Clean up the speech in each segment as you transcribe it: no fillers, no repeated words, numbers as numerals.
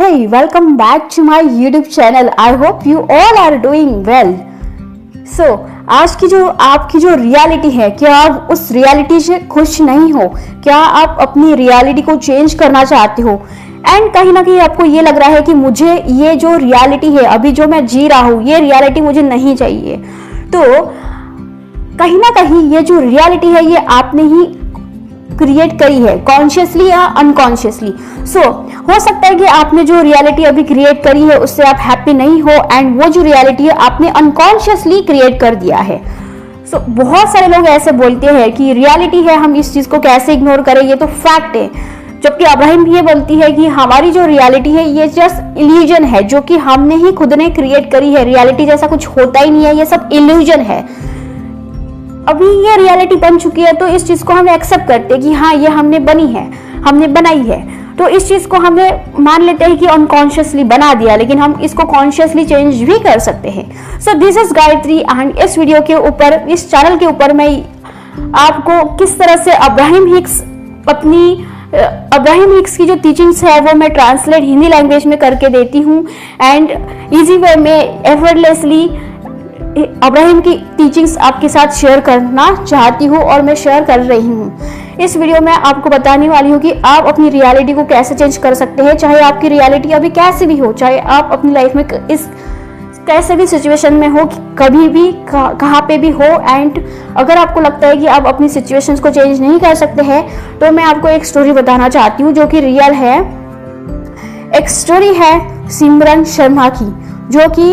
Hey, welcome back to my YouTube channel. I hope you all are doing well. So, आज की जो आपकी जो रियलिटी है, क्या आप उस रियलिटी से खुश नहीं हो? क्या आप अपनी रियलिटी को चेंज करना चाहते हो? एंड कहीं ना कहीं आपको ये लग रहा है कि मुझे ये जो रियलिटी है, अभी जो मैं जी रहा हूँ, ये रियलिटी मुझे नहीं चाहिए। तो कहीं ना कहीं ये जो रियलिटी है, ये आपने ही क्रिएट करी है, कॉन्शियसली या अनकॉन्शियसली। सो हो सकता है कि आपने जो रियलिटी अभी क्रिएट करी है उससे आप हैप्पी नहीं हो, एंड वो जो रियलिटी है आपने अनकॉन्शियसली क्रिएट कर दिया है। सो बहुत सारे लोग ऐसे बोलते हैं कि रियलिटी है, हम इस चीज को कैसे इग्नोर करें, ये तो फैक्ट है। जबकि अब्राहिम ये बोलती है कि हमारी जो रियलिटी है ये जस्ट इल्यूजन है, जो कि हमने ही खुद ने क्रिएट करी है। रियलिटी जैसा कुछ होता ही नहीं है, ये सब इल्यूजन है। अभी ये रियलिटी बन चुकी है तो इस चीज को हम एक्सेप्ट करते हैं कि हाँ, ये हमने बनी है, हमने बनाई है। तो इस चीज को हमें मान लेते हैं कि अनकॉन्शियसली बना दिया, लेकिन हम इसको कॉन्शियसली चेंज भी कर सकते हैं। So this is Gayatri, and इस वीडियो के ऊपर, इस चैनल के ऊपर मैं आपको किस तरह से अब्राहिम हिक्स की जो टीचिंग्स है वो मैं ट्रांसलेट हिंदी लैंग्वेज में करके देती हूँ, एंड इजी वे में एफर्टलेसली अब्राहिम की टीचिंग्स आपके साथ शेयर करना चाहती हूँ, और मैं शेयर कर रही हूँ। इस वीडियो में आपको बताने वाली हूँ कि आप अपनी रियलिटी को कैसे चेंज कर सकते हैं, चाहे आपकी रियलिटी अभी कैसी भी हो, चाहे आप अपनी लाइफ में इस कैसे भी सिचुएशन में हो, कभी भी कहाँ पे भी हो। एंड अगर आपको लगता है कि आप अपनी सिचुएशंस को चेंज नहीं कर सकते हैं, तो मैं आपको एक स्टोरी बताना चाहती हूँ जो कि रियल है। एक स्टोरी है सिमरन शर्मा की, जो कि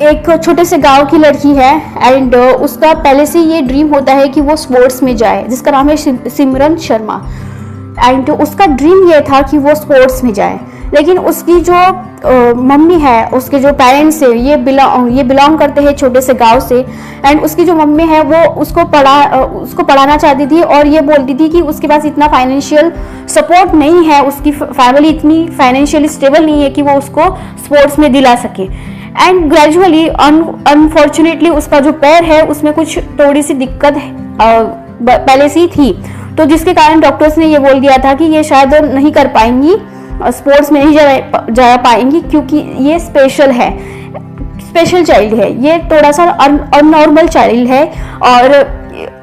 एक छोटे से गांव की लड़की है, एंड उसका पहले से ये ड्रीम होता है कि वो स्पोर्ट्स में जाए, जिसका नाम है सिमरन शर्मा। एंड उसका ड्रीम ये था कि वो स्पोर्ट्स में जाए, लेकिन उसकी जो मम्मी है, उसके जो पेरेंट्स है, ये बिलोंग करते हैं छोटे से गांव से। एंड उसकी जो मम्मी है वो उसको पढ़ाना चाहती थी, और ये बोलती थी कि उसके पास इतना फाइनेंशियल सपोर्ट नहीं है, उसकी फैमिली इतनी फाइनेंशियली स्टेबल नहीं है कि वो उसको स्पोर्ट्स में दिला सके। एंड ग्रेजुअली अनफॉर्चुनेटली उसका जो पैर है उसमें कुछ थोड़ी सी दिक्कत पहले से ही थी, तो जिसके कारण डॉक्टर्स ने ये बोल दिया था कि ये शायद नहीं कर पाएंगी, स्पोर्ट्स में नहीं जा पाएंगी, क्योंकि ये स्पेशल चाइल्ड है, ये थोड़ा सा अननॉर्मल चाइल्ड है, और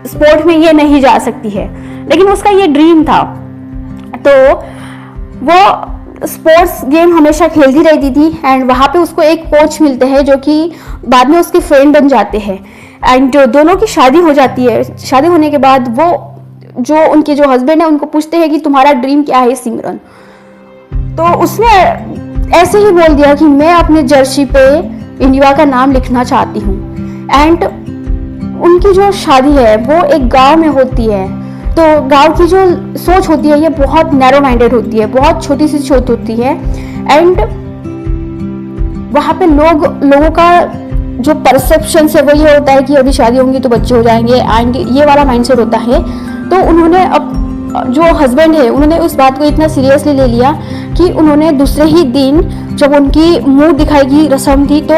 स्पोर्ट में ये नहीं जा सकती है। लेकिन उसका ये ड्रीम था, तो वो स्पोर्ट्स गेम हमेशा खेलती रहती थी। एंड वहाँ पे उसको एक कोच मिलते हैं जो कि बाद में उसके फ्रेंड बन जाते हैं, एंड दोनों की शादी हो जाती है। शादी होने के बाद वो जो उनके जो हस्बैंड है उनको पूछते हैं कि तुम्हारा ड्रीम क्या है सिमरन। तो उसने ऐसे ही बोल दिया कि मैं अपने जर्सी पे इंडिया का नाम लिखना चाहती हूँ। एंड उनकी जो शादी है वो एक गाँव में होती है, तो गांव की जो सोच होती है ये बहुत नैरो माइंडेड होती है, बहुत छोटी सी सोच होती है। एंड वहाँ पे लोगों का जो परसेप्शन है वो ये होता है कि अभी शादी होंगी तो बच्चे हो जाएंगे, एंड ये वाला माइंडसेट होता है। तो उन्होंने अब जो हस्बैंड है उन्होंने उस बात को इतना सीरियसली ले लिया कि उन्होंने दूसरे ही दिन, जब उनकी मुंह दिखाई की रस्म थी, तो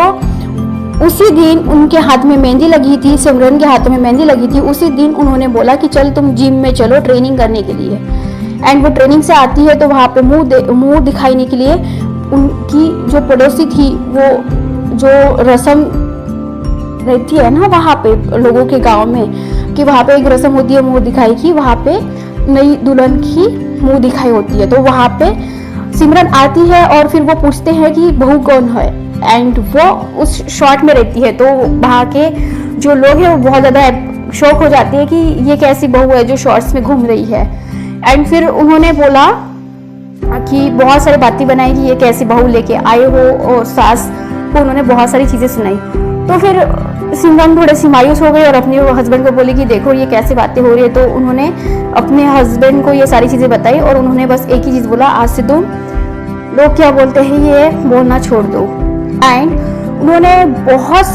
उसी दिन उनके हाथ में मेहंदी लगी थी, सिमरन के हाथों में मेहंदी लगी थी। उसी दिन उन्होंने बोला कि चल तुम जिम में चलो ट्रेनिंग करने के लिए। एंड वो ट्रेनिंग से आती है तो वहाँ पे मुंह दिखाने के लिए उनकी जो पड़ोसी थी, वो जो रस्म रहती है ना वहाँ पे लोगों के गांव में, कि वहाँ पे एक रस्म होती है मुंह दिखाई की, वहाँ पे नई दुल्हन की मुंह दिखाई होती है। तो वहाँ पे सिमरन आती है और फिर वो पूछते हैं कि बहू कौन है, एंड वो उस शॉट में रहती है। तो वहाँ के जो लोग हैं वो बहुत ज़्यादा शौक हो जाते हैं कि ये कैसी बहू है जो शॉर्ट्स में घूम रही है। एंड फिर उन्होंने बोला कि बहुत सारी बातें बनाई कि ये कैसी बहू लेके आए हो, और सास को उन्होंने बहुत सारी चीज़ें सुनाई। तो फिर सिमरन थोड़े सी मायूस हो गई और अपने हस्बैंड को बोली कि देखो ये कैसी बातें हो रही है। तो उन्होंने अपने हस्बैंड को ये सारी चीज़ें बताई, और उन्होंने बस एक ही चीज़ बोला, आज से तुम लोग क्या बोलते हैं ये बोलना छोड़ दो। एंड उन्होंने बहुत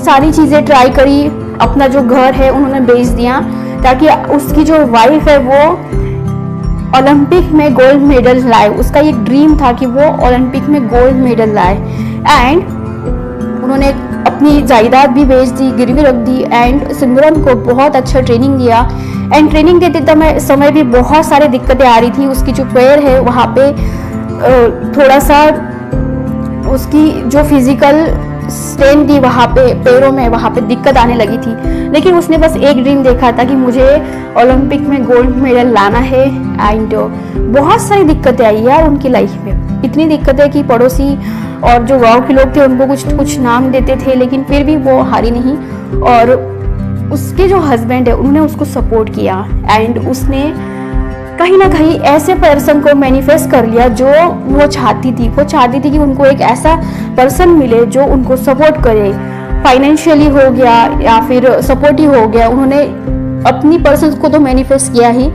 सारी चीज़ें ट्राई करी, अपना जो घर है उन्होंने बेच दिया ताकि उसकी जो वाइफ है वो ओलंपिक में गोल्ड मेडल लाए। उसका ये ड्रीम था कि वो ओलंपिक में गोल्ड मेडल लाए। एंड उन्होंने अपनी जायदाद भी बेच दी, गिरवी रख दी, एंड सिमरन को बहुत अच्छा ट्रेनिंग दिया। एंड ट्रेनिंग देते समय भी बहुत सारी दिक्कतें आ रही थी। उसकी जो पैर है वहाँ पे थोड़ा सा उसकी जो फिजिकल स्ट्रेन थी वहाँ पे पैरों में, वहाँ पे दिक्कत आने लगी थी। लेकिन उसने बस एक ड्रीम देखा था कि मुझे ओलंपिक में गोल्ड मेडल लाना है। एंड बहुत सारी दिक्कतें आई यार उनकी लाइफ में, इतनी दिक्कतें कि पड़ोसी और जो गाँव के लोग थे उनको कुछ नाम देते थे, लेकिन फिर भी वो हारी नहीं। और उसके जो हस्बैंड है उन्होंने उसको सपोर्ट किया एंड उसने कहीं ना कहीं ऐसे पर्सन को मैनिफेस्ट कर लिया जो वो चाहती थी। वो चाहती थी कि उनको एक ऐसा पर्सन मिले जो उनको सपोर्ट करे, फाइनेंशियली हो गया या फिर सपोर्टिव हो गया। उन्होंने अपनी पर्सन को तो मैनिफेस्ट किया ही,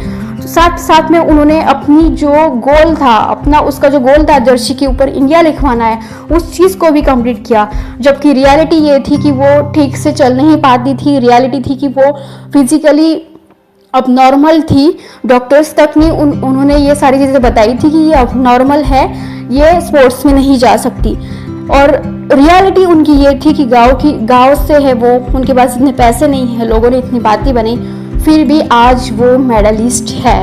साथ साथ में उन्होंने अपनी जो गोल था, अपना उसका जो गोल था जर्सी के ऊपर इंडिया लिखवाना है, उस चीज़ को भी कंप्लीट किया। जबकि रियलिटी ये थी कि वो ठीक से चल नहीं पाती थी। रियलिटी थी कि वो फिजिकली अब नॉर्मल थी। डॉक्टर्स तक ने उन्होंने ये सारी चीज़ें बताई थी कि ये अब नॉर्मल है, ये स्पोर्ट्स में नहीं जा सकती। और रियलिटी उनकी ये थी कि गांव से है वो, उनके पास इतने पैसे नहीं है, लोगों ने इतनी बातें बनी, फिर भी आज वो मेडलिस्ट है।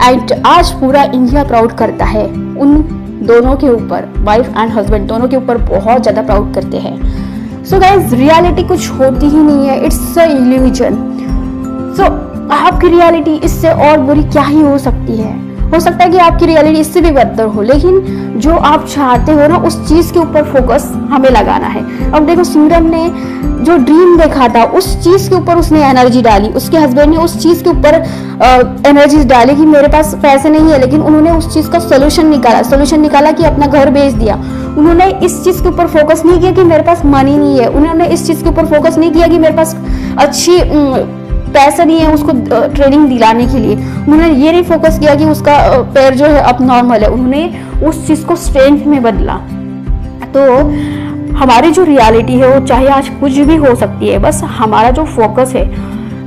एंड आज पूरा इंडिया प्राउड करता है उन दोनों के ऊपर, वाइफ एंड हस्बैंड दोनों के ऊपर बहुत ज़्यादा प्राउड करते हैं। सो गाइज, रियलिटी कुछ होती ही नहीं है, इट्स अ इल्यूजन। सो आपकी रियलिटी इससे और बुरी क्या ही हो सकती है। हो सकता है कि आपकी रियलिटी इससे भी बदतर हो, लेकिन जो आप चाहते हो ना उस चीज़ के ऊपर फोकस हमें लगाना है। अब देखो, सिमरन ने जो ड्रीम देखा था उस चीज़ के ऊपर उसने एनर्जी डाली, उसके हस्बैंड ने उस चीज़ के ऊपर एनर्जी डाली कि मेरे पास पैसे नहीं है, लेकिन उन्होंने उस चीज़ का सोल्यूशन निकाला कि अपना घर बेच दिया। उन्होंने इस चीज़ के ऊपर फोकस नहीं किया कि मेरे पास मनी नहीं है, उन्होंने इस चीज़ के ऊपर फोकस नहीं किया कि मेरे पास अच्छी पैसा नहीं है उसको ट्रेनिंग दिलाने के लिए। उन्होंने ये नहीं फोकस किया कि उसका पैर जो है अब नॉर्मल है, उन्होंने उस चीज़ को स्ट्रेंथ में बदला। तो हमारी जो रियलिटी है वो चाहे आज कुछ भी हो सकती है, बस हमारा जो फोकस है,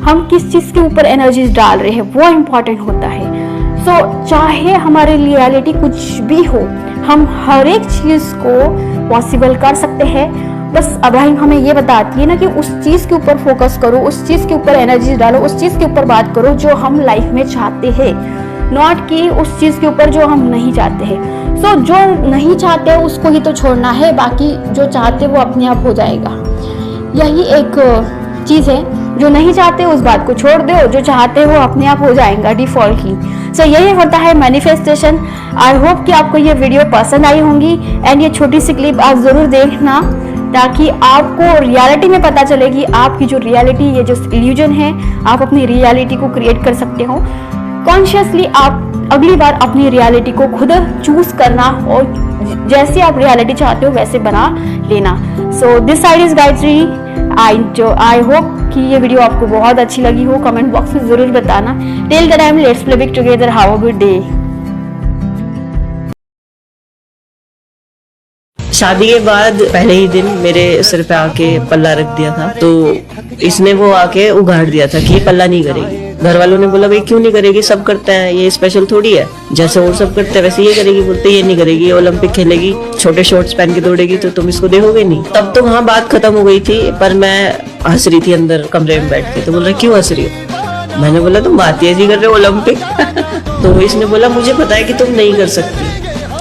हम किस चीज़ के ऊपर एनर्जीज डाल रहे हैं वो इम्पॉर्टेंट होता है। सो चाहे हमारी रियलिटी कुछ भी हो, हम हर एक चीज़ को पॉसिबल कर सकते हैं। बस अब्राहिम हमें ये बताती है ना कि उस चीज़ के ऊपर फोकस करो, उस चीज़ के ऊपर एनर्जी डालो, उस चीज़ के ऊपर बात करो जो हम लाइफ में चाहते हैं, नॉट कि उस चीज़ के ऊपर जो हम नहीं चाहते हैं। सो जो नहीं चाहते हैं उसको ही तो छोड़ना है, बाकी जो चाहते वो अपने आप हो जाएगा। यही एक चीज़ है, जो नहीं चाहते उस बात को छोड़ दो, जो चाहते वो अपने आप हो जाएगा डिफॉल्टली। सो यही होता है मैनिफेस्टेशन। आई होप कि आपको ये वीडियो पसंद आई होंगी एंड ये छोटी सी क्लिप आप ज़रूर देखना, ताकि आपको रियलिटी में पता चले कि आपकी जो रियलिटी, ये जो इल्यूजन है, आप अपनी रियलिटी को क्रिएट कर सकते हो। कॉन्शियसली आप अगली बार अपनी रियलिटी को खुद चूज करना और जैसे आप रियलिटी चाहते हो वैसे बना लेना। So this side is Gayatri and I hope कि ये वीडियो आपको बहुत अच्छी लगी हो। कमेंट बॉक्स में जरूर बताना। Till the time, let's play big together, have a good day. शादी के बाद पहले ही दिन मेरे सिर पे आके पल्ला रख दिया था, तो इसने वो आके उगाड़ दिया था कि ये पल्ला नहीं करेगी। घर वालों ने बोला भाई क्यों नहीं करेगी, सब करते हैं, ये स्पेशल थोड़ी है, जैसे और सब करते हैं वैसे ये करेगी। बोलते ये नहीं करेगी, ओलंपिक खेलेगी, छोटे शॉर्ट्स पहन के दौड़ेगी, तो तुम इसको देखोगे नहीं। तब तो वहाँ बात खत्म हो गई थी, पर मैं हंस रही थी अंदर कमरे में बैठ के। तो बोल रहा क्यों हंस रही हो? मैंने बोला तुम बात ही ऐसी कर रहे हो ओलंपिक। तो इसने बोला मुझे पता है कि तुम नहीं कर सकती,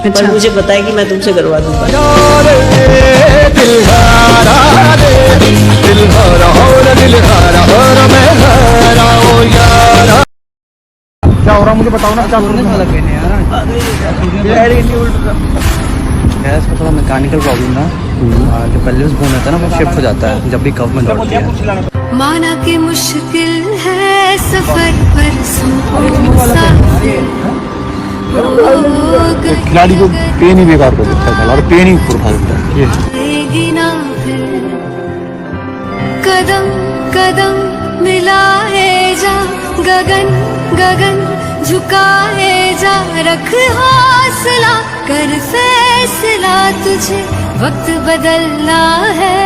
पर मुझे पता है कि मैं तुमसे करवा दूंगा। क्या हो रहा मुझे बताओ ना, क्या गैस का थोड़ा मैकेनिकल प्रॉब्लम था। जो पेल्विस बोन होता है ना वो शिफ्ट हो जाता है जब भी कफ में दौड़ती है। माना कि मुश्किल है सफर पर खिलाड़ी को पेन ही बेकार कर देता है और पेन ही उठा देता है। ये कदम कदम मिलाए जा, गगन गगन झुकाए जा, रख हौसला कर फैसला, तुझे वक्त बदलना है।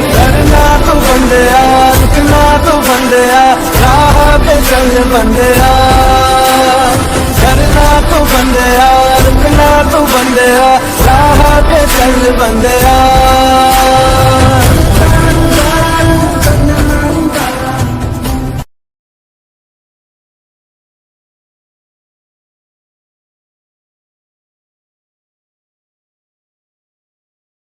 करना तो बंदया, रुकना तो बंदया, राह पे चल बंदया।